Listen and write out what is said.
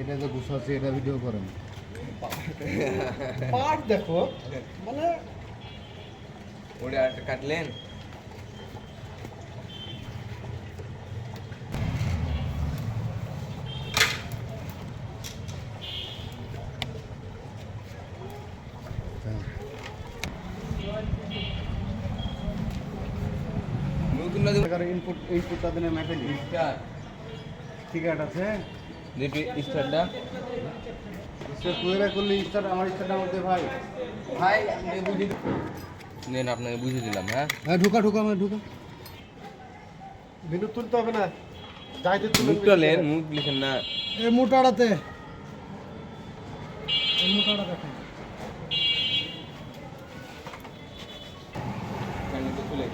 এটা তো গুছ আছে, এটা ভিডিও করেন। পাট দেখো মানে ওটা কাটলেন নতুন না ইনপুটটা দিনে ম্যাপে স্টার টিকিট আছে। দেখি স্টারটা তুইরা করলি স্টার, আমার স্টারটা মধ্যে ভাই ভাই আমি বুঝি নেন আপনাকে বুঝিয়ে দিলাম। হ্যাঁ হ্যাঁ ঢুকা মানে ঢুকা। ভিডিও তুলতে হবে না, যাইতে তুলে মুখটা নেন, মুখ লিখেন না। এই মোটাটাতে এই মোটাটা দেখেন তুলে